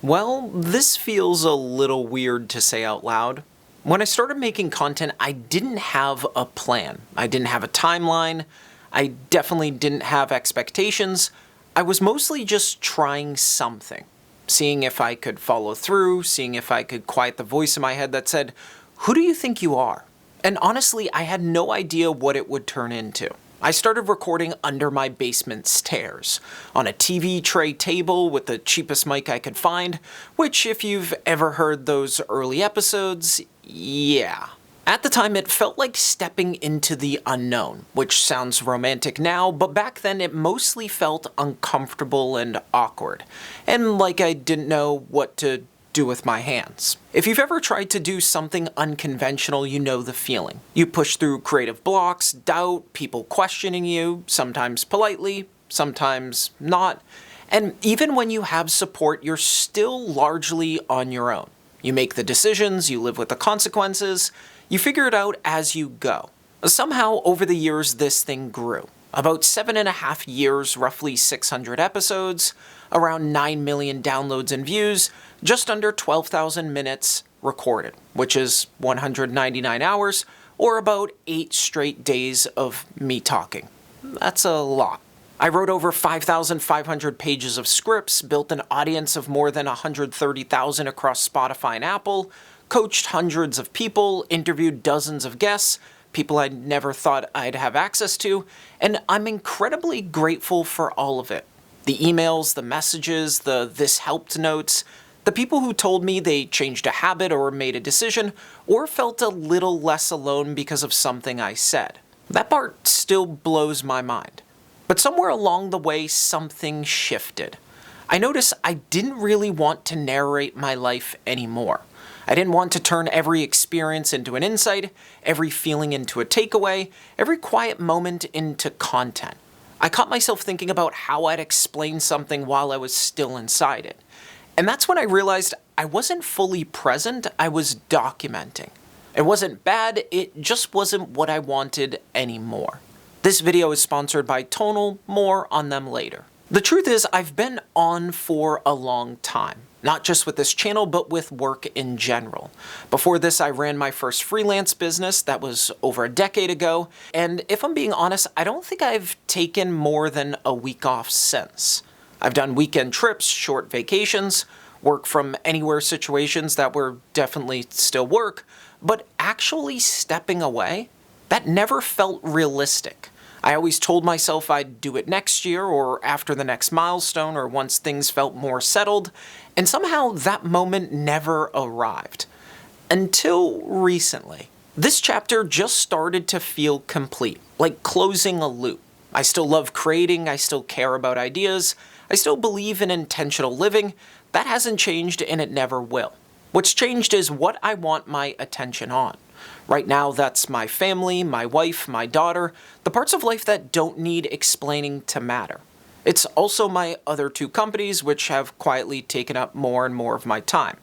Well, this feels a little weird to say out loud. When I started making content, I didn't have a plan. I didn't have a timeline. I definitely didn't have expectations. I was mostly just trying something. Seeing if I could follow through, seeing if I could quiet the voice in my head that said, "Who do you think you are?" And honestly, I had no idea what it would turn into. I started recording under my basement stairs, on a TV tray table with the cheapest mic I could find, which if you've ever heard those early episodes, yeah. At the time, it felt like stepping into the unknown, which sounds romantic now, but back then it mostly felt uncomfortable and awkward, and like I didn't know what to do with my hands. If you've ever tried to do something unconventional, you know the feeling. You push through creative blocks, doubt, people questioning you, sometimes politely, sometimes not, and even when you have support, you're still largely on your own. You make the decisions, you live with the consequences, you figure it out as you go. Somehow, over the years, this thing grew. About 7.5 years, roughly 600 episodes, around 9 million downloads and views, just under 12,000 minutes recorded, which is 199 hours, or about 8 straight days of me talking. That's a lot. I wrote over 5,500 pages of scripts, built an audience of more than 130,000 across Spotify and Apple, coached hundreds of people, interviewed dozens of guests, people I never thought I'd have access to, and I'm incredibly grateful for all of it. The emails, the messages, the "this helped" notes, the people who told me they changed a habit or made a decision, or felt a little less alone because of something I said. That part still blows my mind. But somewhere along the way, something shifted. I noticed I didn't really want to narrate my life anymore. I didn't want to turn every experience into an insight, every feeling into a takeaway, every quiet moment into content. I caught myself thinking about how I'd explain something while I was still inside it. And that's when I realized I wasn't fully present, I was documenting. It wasn't bad, it just wasn't what I wanted anymore. This video is sponsored by Tonal, more on them later. The truth is, I've been on for a long time. Not just with this channel, but with work in general. Before this, I ran my first freelance business. That was over a decade ago. And if I'm being honest, I don't think I've taken more than a week off since. I've done weekend trips, short vacations, work from anywhere situations that were definitely still work, but actually stepping away, that never felt realistic. I always told myself I'd do it next year or after the next milestone or once things felt more settled, and somehow that moment never arrived. Until recently. This chapter just started to feel complete, like closing a loop. I still love creating, I still care about ideas, I still believe in intentional living. That hasn't changed and it never will. What's changed is what I want my attention on. Right now, that's my family, my wife, my daughter, the parts of life that don't need explaining to matter. It's also my other 2 companies, which have quietly taken up more and more of my time.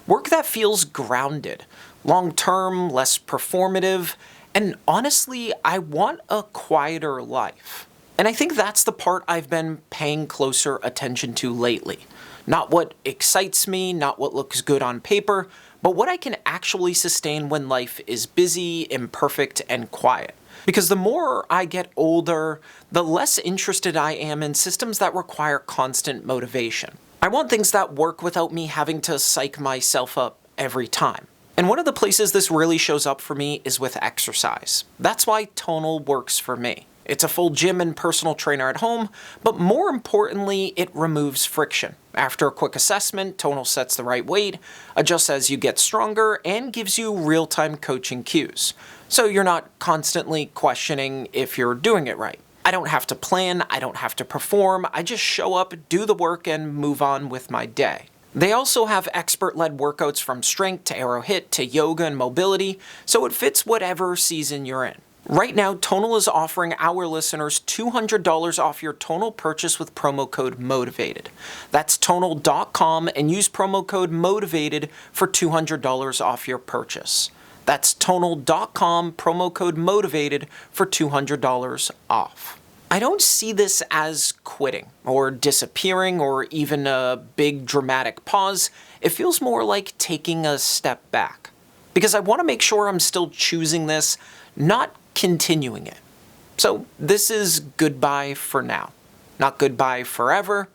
Work that feels grounded, long-term, less performative, and honestly, I want a quieter life. And I think that's the part I've been paying closer attention to lately. Not what excites me, not what looks good on paper, but what I can actually sustain when life is busy, imperfect, and quiet. Because the more I get older, the less interested I am in systems that require constant motivation. I want things that work without me having to psych myself up every time. And one of the places this really shows up for me is with exercise. That's why Tonal works for me. It's a full gym and personal trainer at home, but more importantly, it removes friction. After a quick assessment, Tonal sets the right weight, adjusts as you get stronger, and gives you real-time coaching cues. So you're not constantly questioning if you're doing it right. I don't have to plan, I don't have to perform, I just show up, do the work, and move on with my day. They also have expert-led workouts from strength to aero hit to yoga and mobility, so it fits whatever season you're in. Right now, Tonal is offering our listeners $200 off your Tonal purchase with promo code MOTIVATED. That's Tonal.com and use promo code MOTIVATED for $200 off your purchase. That's Tonal.com, promo code MOTIVATED for $200 off. I don't see this as quitting or disappearing or even a big dramatic pause. It feels more like taking a step back. Because I want to make sure I'm still choosing this, not continuing it. So this is goodbye for now. Not goodbye forever.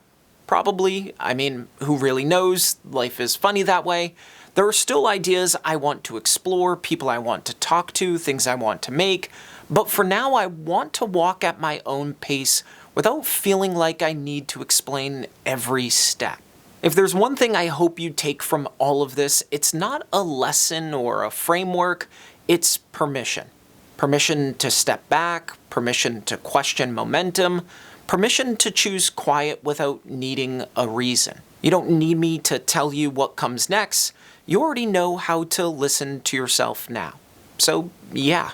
Probably. I mean, who really knows? Life is funny that way. There are still ideas I want to explore, people I want to talk to, things I want to make. But for now, I want to walk at my own pace without feeling like I need to explain every step. If there's one thing I hope you take from all of this, it's not a lesson or a framework, it's permission. Permission to step back, permission to question momentum, permission to choose quiet without needing a reason. You don't need me to tell you what comes next. You already know how to listen to yourself now. So yeah,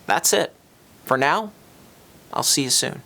that's it. For now, I'll see you soon.